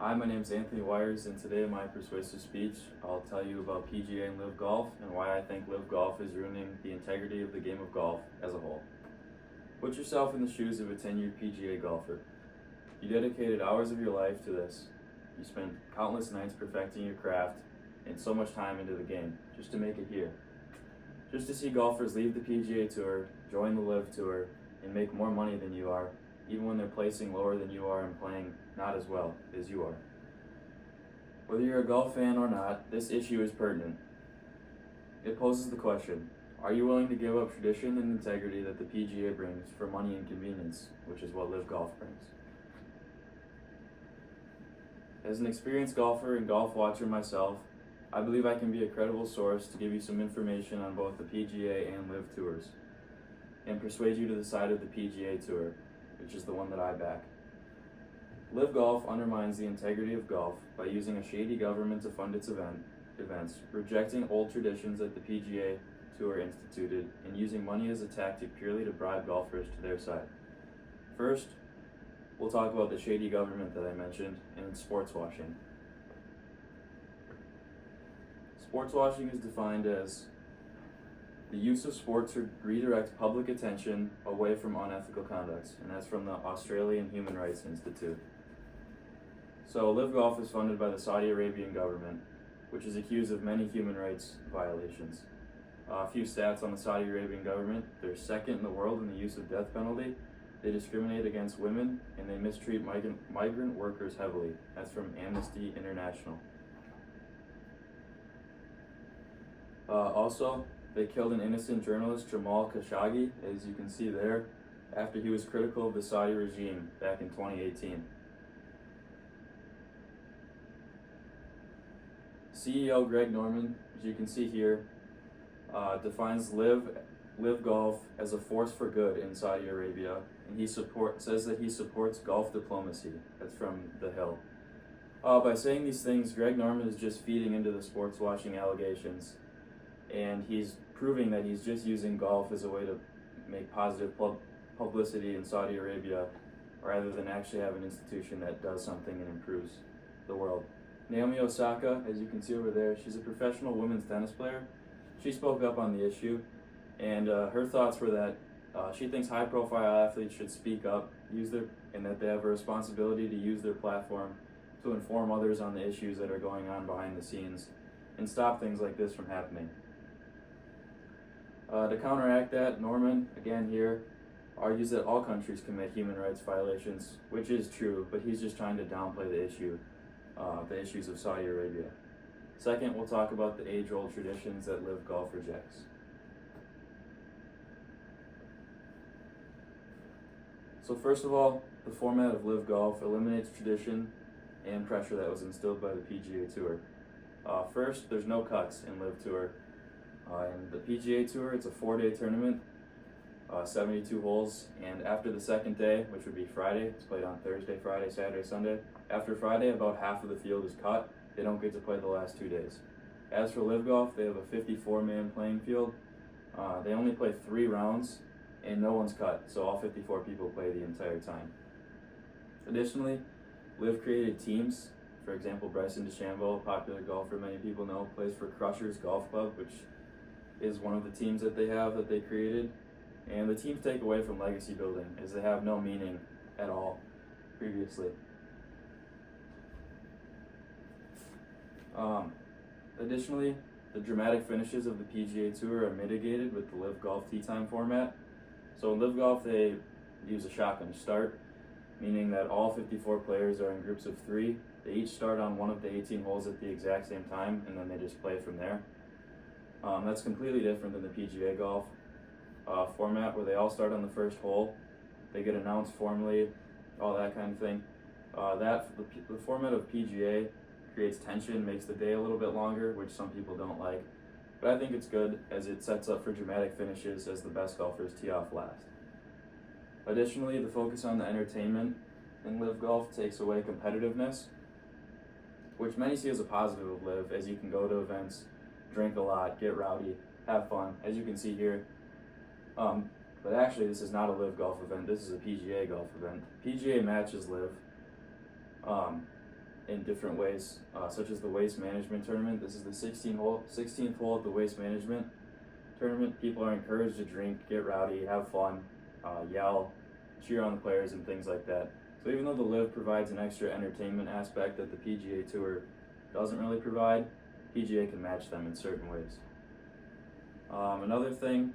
Hi, my name is Anthony Weyers, and today in my persuasive speech, I'll tell you about PGA and Live Golf and why I think Live Golf is ruining the integrity of the game of golf as a whole. Put yourself in the shoes of a tenured PGA golfer. You dedicated hours of your life to this. You spent countless nights perfecting your craft and so much time into the game just to make it here. Just to see golfers leave the PGA Tour, join the Live Tour, and make more money than you are, even when they're placing lower than you are and playing not as well as you are. Whether you're a golf fan or not, this issue is pertinent. It poses the question, are you willing to give up tradition and integrity that the PGA brings for money and convenience, which is what Live Golf brings? As an experienced golfer and golf watcher myself, I believe I can be a credible source to give you some information on both the PGA and Live Tours, and persuade you to the side of the PGA Tour, which is the one that I back. Live Golf undermines the integrity of golf by using a shady government to fund its events, rejecting old traditions that the PGA Tour instituted, and using money as a tactic purely to bribe golfers to their side. First, we'll talk about the shady government that I mentioned and sports washing. Sports washing is defined as the use of sport to redirect public attention away from unethical conducts, and that's from the Australian Human Rights Institute. So Live Golf is funded by the Saudi Arabian government, which is accused of many human rights violations. A few stats on the Saudi Arabian government: they're second in the world in the use of death penalty, they discriminate against women, and they mistreat migrant workers heavily. That's from Amnesty International. Also, they killed an innocent journalist, Jamal Khashoggi, as you can see there, after he was critical of the Saudi regime back in 2018. CEO Greg Norman, as you can see here, defines Live Golf as a force for good in Saudi Arabia, and he says that he supports golf diplomacy. That's from The Hill. By saying these things, Greg Norman is just feeding into the sports washing allegations, and he's proving that he's just using golf as a way to make positive publicity in Saudi Arabia, rather than actually have an institution that does something and improves the world. Naomi Osaka, as you can see over there, she's a professional women's tennis player. She spoke up on the issue, and her thoughts were that she thinks high-profile athletes should speak up, and that they have a responsibility to use their platform to inform others on the issues that are going on behind the scenes and stop things like this from happening. To counteract that, Norman, again here, argues that all countries commit human rights violations, which is true, but he's just trying to downplay the issues of Saudi Arabia. Second, we'll talk about the age-old traditions that Live Golf rejects. So first of all, the format of Live Golf eliminates tradition and pressure that was instilled by the PGA Tour. First, there's no cuts in Live Tour. In the PGA Tour, it's a 4-day tournament, 72 holes, and after the second day, which would be Friday, it's played on Thursday, Friday, Saturday, Sunday. After Friday, about half of the field is cut. They don't get to play the last 2 days. As for Live Golf, they have a 54-man playing field. They only play 3 rounds, and no one's cut, so all 54 people play the entire time. Additionally, Live created teams. For example, Bryson DeChambeau, a popular golfer many people know, plays for Crushers Golf Club, which is one of the teams that they created. And the teams take away from legacy building, as they have no meaning at all previously. Additionally, the dramatic finishes of the PGA Tour are mitigated with the Live Golf Tee Time format. So in Live Golf, they use a shotgun start, meaning that all 54 players are in groups of 3. They each start on one of the 18 holes at the exact same time, and then they just play from there. That's completely different than the PGA Golf format, where they all start on the first hole. They get announced formally, all that kind of thing. The format of PGA creates tension, makes the day a little bit longer, which some people don't like. But I think it's good, as it sets up for dramatic finishes as the best golfers tee off last. Additionally, the focus on the entertainment in Live Golf takes away competitiveness, which many see as a positive of Live, as you can go to events, drink a lot, get rowdy, have fun, as you can see here. But actually, this is not a Live Golf event. This is a PGA golf event. PGA matches Live, in different ways, such as the waste management tournament. This is the 16th hole of the waste management tournament. People are encouraged to drink, get rowdy, have fun, yell, cheer on the players, and things like that. So even though the LIV provides an extra entertainment aspect that the PGA Tour doesn't really provide, PGA can match them in certain ways. Another thing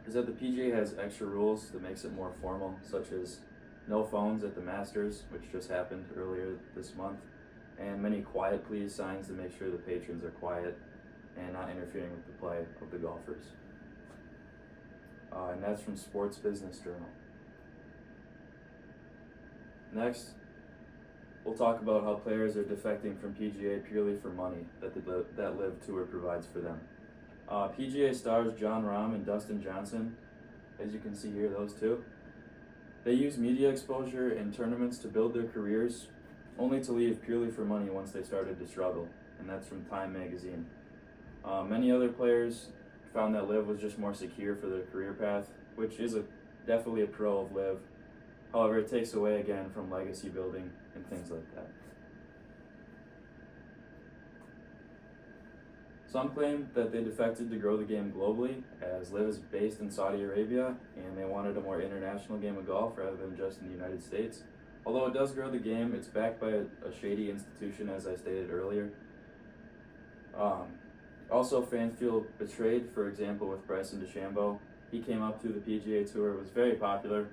is that the PGA has extra rules that makes it more formal, such as no phones at the Masters, which just happened earlier this month, and many quiet please signs to make sure the patrons are quiet and not interfering with the play of the golfers. And that's from Sports Business Journal. Next, we'll talk about how players are defecting from PGA purely for money that LIV Tour provides for them. PGA stars Jon Rahm and Dustin Johnson, as you can see here, those two, they use media exposure in tournaments to build their careers, only to leave purely for money once they started to struggle, and that's from Time magazine. Many other players found that LIV was just more secure for their career path, which is definitely a pro of LIV. However, it takes away again from legacy building and things like that. Some claim that they defected to grow the game globally, as LIV is based in Saudi Arabia and they wanted a more international game of golf rather than just in the United States. Although it does grow the game, it's backed by a shady institution, as I stated earlier. Also, fans feel betrayed, for example, with Bryson DeChambeau. He came up through the PGA Tour, was very popular.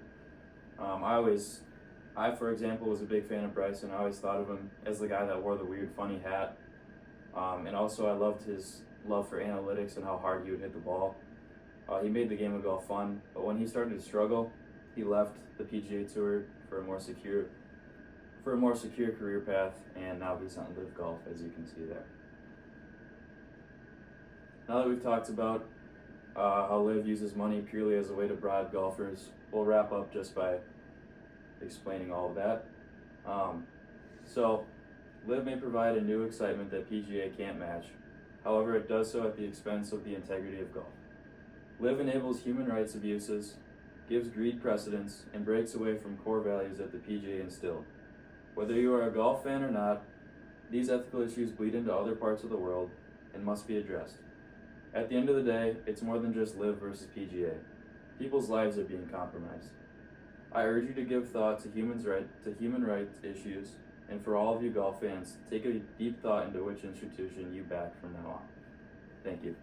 I, for example, was a big fan of Bryson. I always thought of him as the guy that wore the weird, funny hat. And also, I loved his love for analytics and how hard he would hit the ball. He made the game of golf fun, but when he started to struggle, he left the PGA Tour for a more secure career path, and now he's on LIV Golf, as you can see there. Now that we've talked about how LIV uses money purely as a way to bribe golfers, we'll wrap up just by explaining all of that. So, LIV may provide a new excitement that PGA can't match. However, it does so at the expense of the integrity of golf. LIV enables human rights abuses, gives greed precedence, and breaks away from core values that the PGA instilled. Whether you are a golf fan or not, these ethical issues bleed into other parts of the world and must be addressed. At the end of the day, it's more than just LIV versus PGA. People's lives are being compromised. I urge you to give thought to human rights issues, and for all of you golf fans, take a deep thought into which institution you back from now on. Thank you.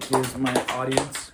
Here's my audience.